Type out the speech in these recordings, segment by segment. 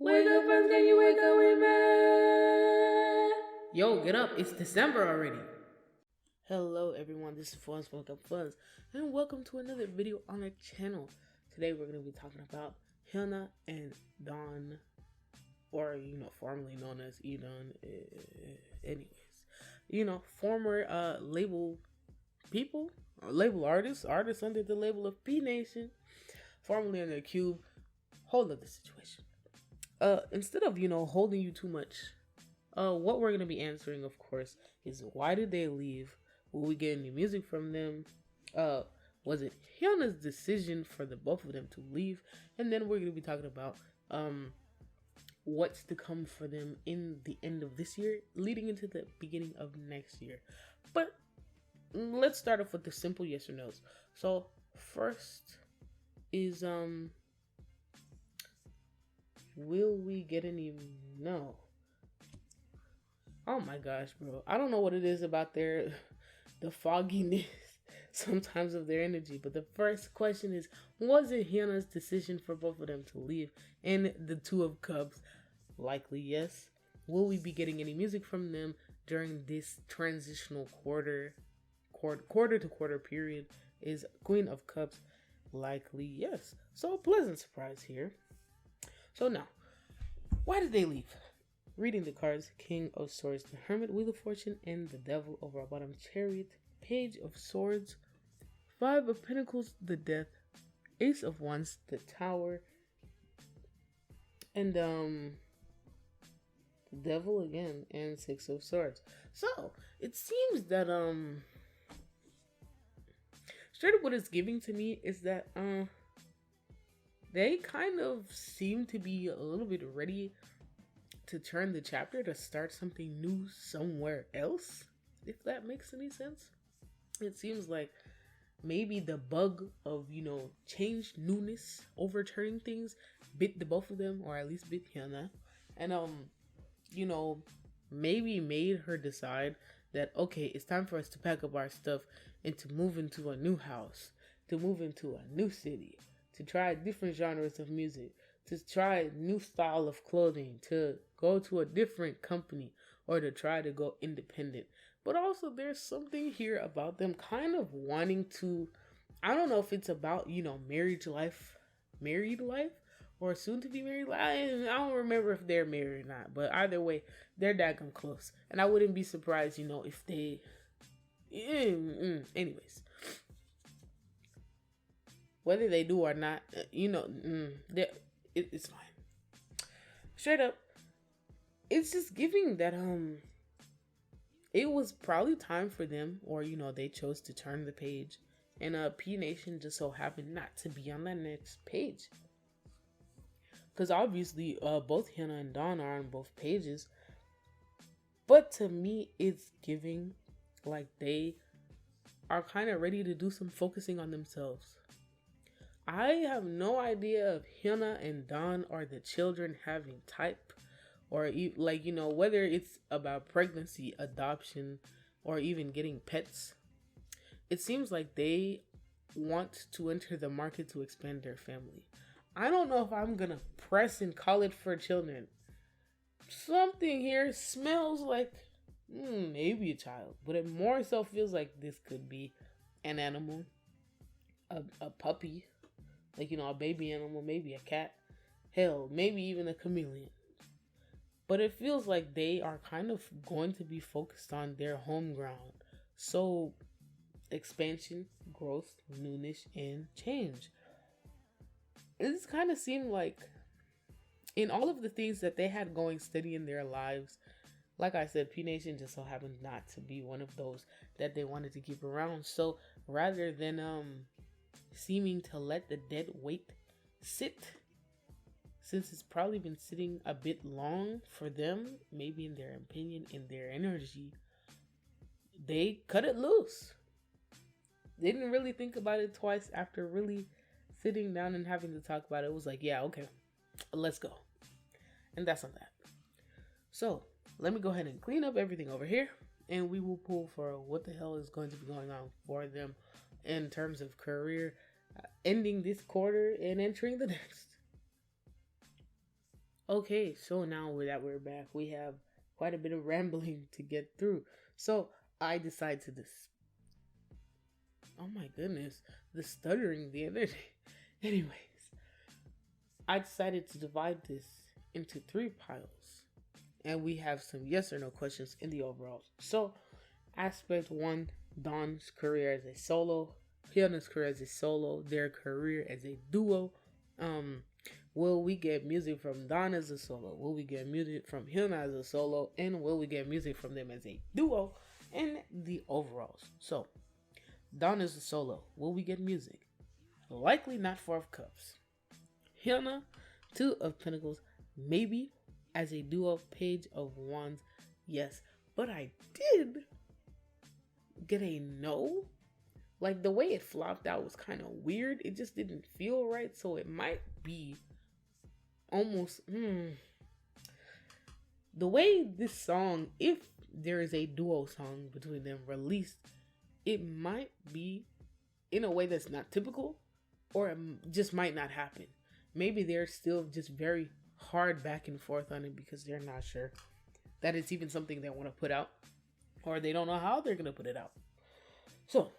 Wake up, friends, can you wake up with me? Yo, get up. It's December already. Hello, everyone. This is Fuzz, Welcome Fuzz, and welcome to another video on our channel. Today, we're going to be talking about HyunA and Dawn, or, formerly known as Edon. Anyways, former label people, or label artists under the label of PNATION, formerly under Cube. Hold up the situation. Instead of, holding you too much, what we're going to be answering, of course, is why did they leave? Will we get any music from them? Was it HyunA's decision for the both of them to leave? And then we're going to be talking about, what's to come for them in the end of this year, leading into the beginning of next year. But let's start off with the simple yes or no's. So first is, will we get any? No. Oh my gosh, bro. I don't know what it is about the fogginess sometimes of their energy. But the first question is, was it HyunA's decision for both of them to leave? And the Two of Cups, likely yes. Will we be getting any music from them during this transitional quarter to quarter period? Is Queen of Cups, likely yes. So a pleasant surprise here. So now, why did they leave? Reading the cards: King of Swords, the Hermit, Wheel of Fortune, and the Devil over our bottom, Chariot, Page of Swords, Five of Pentacles, the Death, Ace of Wands, the Tower, and the Devil again, and Six of Swords. So it seems that straight up what it's giving to me is that they kind of seem to be a little bit ready to turn the chapter to start something new somewhere else, if that makes any sense. It seems like maybe the bug of, change, newness, overturning things bit the both of them, or at least bit HyunA. And, maybe made her decide that, okay, it's time for us to pack up our stuff and to move into a new house, to move into a new city, to try different genres of music, to try a new style of clothing, to go to a different company, or to try to go independent. But also there's something here about them kind of wanting to, I don't know if it's about, married life, or soon to be married life. I don't remember if they're married or not, but either way, they're daggone close. And I wouldn't be surprised, if they, anyways. Whether they do or not, it's fine. Straight up, it's just giving that it was probably time for them, or they chose to turn the page, and PNATION just so happened not to be on that next page. Because obviously, both HyunA and Dawn are on both pages, but to me, it's giving like they are kind of ready to do some focusing on themselves. I have no idea if HyunA and Dawn are the children having type, or whether it's about pregnancy, adoption, or even getting pets. It seems like they want to enter the market to expand their family. I don't know if I'm gonna press and call it for children. Something here smells like maybe a child, but it more so feels like this could be an animal, a puppy. A baby animal, maybe a cat, hell, maybe even a chameleon. But it feels like they are kind of going to be focused on their home ground. So, expansion, growth, newness, and change. It just kind of seemed like, in all of the things that they had going steady in their lives, like I said, PNATION just so happened not to be one of those that they wanted to keep around. So, rather than, seeming to let the dead weight sit, since it's probably been sitting a bit long for them, maybe in their opinion, in their energy, they cut it loose. They didn't really think about it twice. After really sitting down and having to talk about it, it was like, yeah, okay, let's go. And that's on that. So let me go ahead and clean up everything over here, and we will pull for what the hell is going to be going on for them in terms of career, ending this quarter and entering the next. Okay, so now that we're back, we have quite a bit of rambling to get through. So I decided to this. Oh my goodness, the stuttering the other day. Anyways, I decided to divide this into three piles, and we have some yes or no questions in the overalls. So, aspect one: Dawn's career as a solo, HyunA's career as a solo, their career as a duo. Um, will we get music from Dawn as a solo? Will we get music from HyunA as a solo? And will we get music from them as a duo? In the overalls. So, Dawn is a solo. Will we get music? Likely not Four of Cups. HyunA, Two of Pentacles, maybe as a duo. Page of Wands, yes. But I did get a no. Like the way it flopped out was kind of weird. It just didn't feel right. So it might be almost the way this song, if there is a duo song between them released, it might be in a way that's not typical, or it just might not happen. Maybe they're still just very hard back and forth on it because they're not sure that it's even something they want to put out, or they don't know how they're going to put it out. So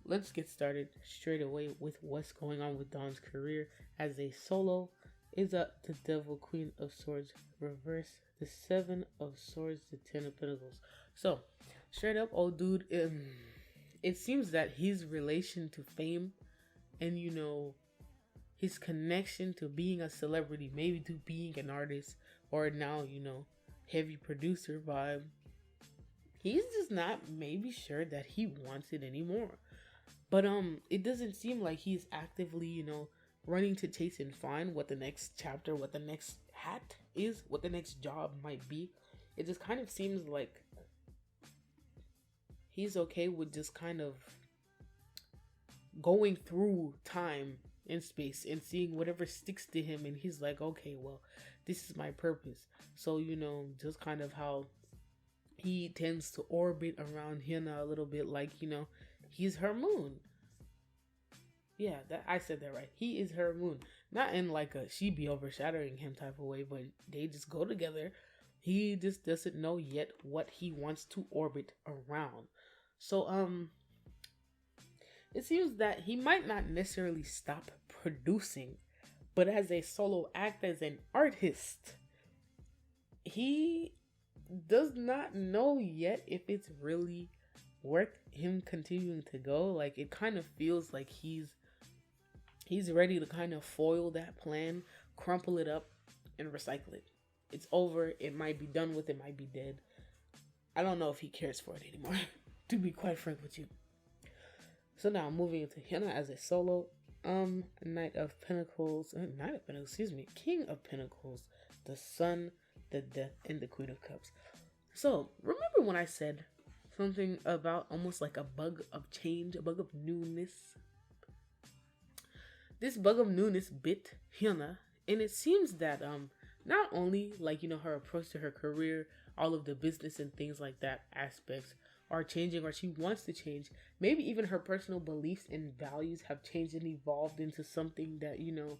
let's get started straight away with what's going on with Dawn's career as a solo. Is up the Devil, Queen of Swords, reverse, the Seven of Swords, the Ten of Pentacles. So straight up, old dude, it seems that his relation to fame and, you know, his connection to being a celebrity, maybe to being an artist, or now, you know, heavy producer vibe, he's just not maybe sure that he wants it anymore. But it doesn't seem like he's actively, you know, running to chase and find what the next chapter, what the next hat is, what the next job might be. It just kind of seems like he's okay with just kind of going through time and space and seeing whatever sticks to him, and he's like, okay, well, this is my purpose. So, you know, just kind of how he tends to orbit around HyunA a little bit, like, you know, he's her moon. Yeah, that I said that right. He is her moon. Not in like a she be overshadowing him type of way, but they just go together. He just doesn't know yet what he wants to orbit around. So it seems that he might not necessarily stop producing, but as a solo act, as an artist, he does not know yet if it's really worth him continuing to go. Like, it kind of feels like he's ready to kind of foil that plan, crumple it up, and recycle it. It's over. It might be done with. It might be dead. I don't know if he cares for it anymore, to be quite frank with you. So now moving into HyunA as a solo. Knight of Pentacles, King of Pentacles, the Sun, the Death, and the Queen of Cups. So remember when I said something about almost like a bug of change, a bug of newness? This bug of newness bit HyunA, and it seems that not only, like, you know, her approach to her career, all of the business and things like that aspects are changing, or she wants to change. Maybe even her personal beliefs and values have changed and evolved into something that, you know,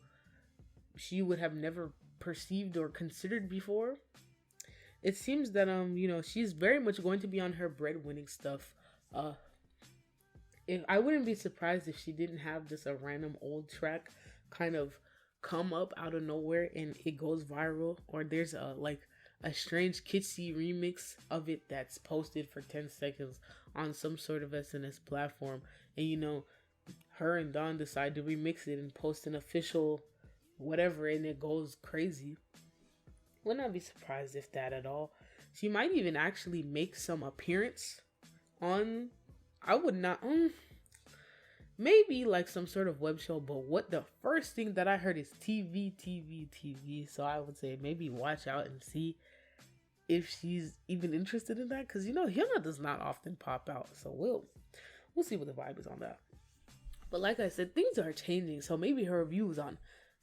she would have never perceived or considered before. It seems that you know, she's very much going to be on her breadwinning stuff. If I wouldn't be surprised if she didn't have just a random old track kind of come up out of nowhere and it goes viral, or there's a strange Kitsy remix of it that's posted for 10 seconds on some sort of SNS platform, and, you know, her and Dawn decide to remix it and post an official whatever, and it goes crazy. Would not be surprised if that at all. She might even actually make some appearance on, I would not, maybe like some sort of web show, but what the first thing that I heard is TV. So I would say maybe watch out and see if she's even interested in that, because, you know, HyunA does not often pop out. So we'll see what the vibe is on that. But like I said, things are changing. So maybe her views on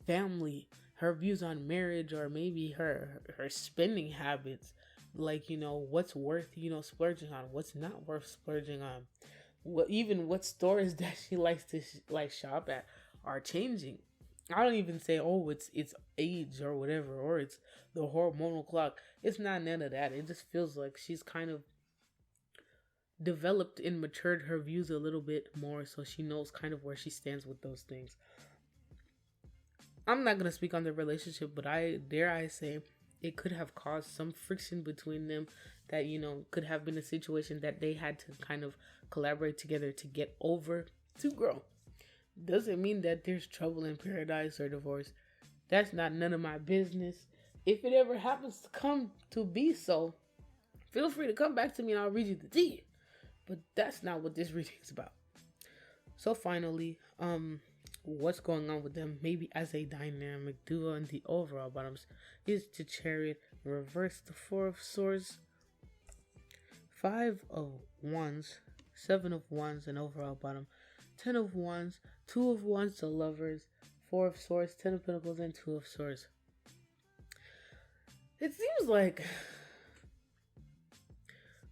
family, her views on marriage, or maybe her spending habits, like, you know, what's worth, you know, splurging on, what's not worth splurging on, what stores that she likes to shop at are changing. I don't even say, oh, it's age or whatever, or it's the hormonal clock. It's not none of that. It just feels like she's kind of developed and matured her views a little bit more, so she knows kind of where she stands with those things. I'm not gonna speak on their relationship, but I say it could have caused some friction between them that, could have been a situation that they had to kind of collaborate together to get over to grow. Doesn't mean that there's trouble in paradise or divorce. That's not none of my business. If it ever happens to come to be so, feel free to come back to me and I'll read you the tea. But that's not what this reading is about. So finally, what's going on with them, maybe as a dynamic duo in the overall bottoms, is the Chariot, reverse the Four of Swords, Five of Wands, Seven of Wands, and overall bottom, 10 of Wands, 2 of Wands, the Lovers, 4 of Swords, 10 of Pentacles, and 2 of Swords. It seems like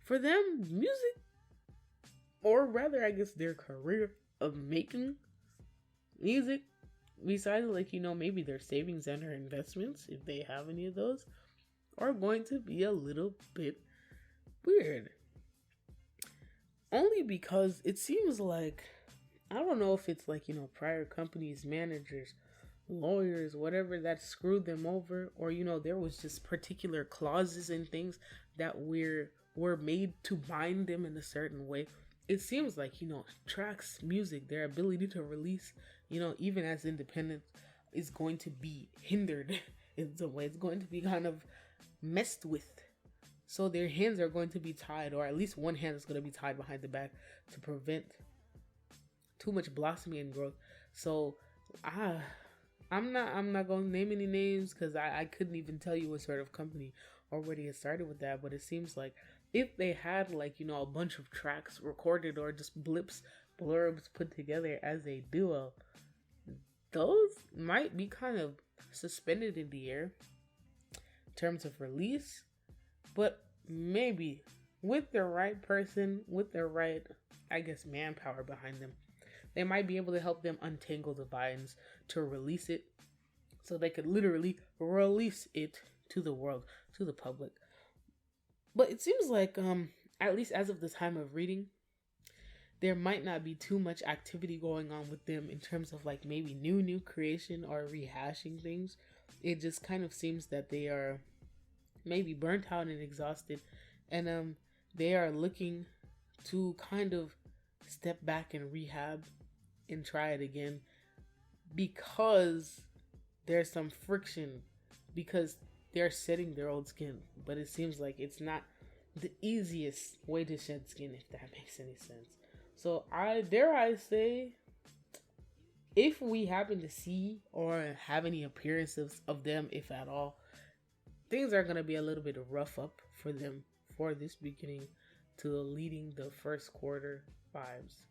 for them, music, or rather, I guess their career of making music, besides maybe their savings and their investments, if they have any of those, are going to be a little bit weird. Only because it seems like, I don't know if it's prior companies, managers, lawyers, whatever, that screwed them over, or there was just particular clauses and things that were made to bind them in a certain way. It seems like tracks, music, their ability to release, even as independent, is going to be hindered in some way. It's going to be kind of messed with. So their hands are going to be tied, or at least one hand is going to be tied behind the back to prevent too much blossoming and growth. So I'm not going to name any names, because I couldn't even tell you what sort of company already had started with that. But it seems like if they had a bunch of tracks recorded, or just blurbs put together as a duo, those might be kind of suspended in the air in terms of release. But maybe with the right person, with the right, I guess, manpower behind them, they might be able to help them untangle the vines to release it, so they could literally release it to the world, to the public. But it seems like, at least as of the time of reading, there might not be too much activity going on with them in terms of maybe new creation or rehashing things. It just kind of seems that they are maybe burnt out and exhausted, and they are looking to kind of step back and rehab and try it again, because there's some friction, because they're shedding their old skin. But it seems like it's not the easiest way to shed skin, if that makes any sense. So I say, if we happen to see or have any appearances of them, if at all, things are going to be a little bit rough up for them for this beginning to leading the first quarter vibes.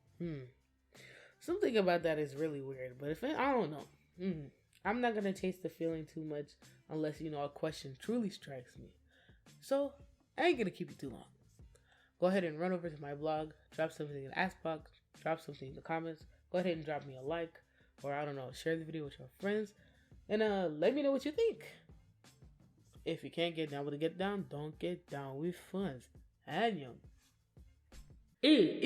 Something about that is really weird, but I don't know. I'm not going to chase the feeling too much unless, a question truly strikes me. So I ain't going to keep you too long. Go ahead and run over to my blog, drop something in the ask box, drop something in the comments. Go ahead and drop me a like, or I don't know, share the video with your friends, and let me know what you think. If you can't get down with the get down, don't get down with funds. HyunA. Hey,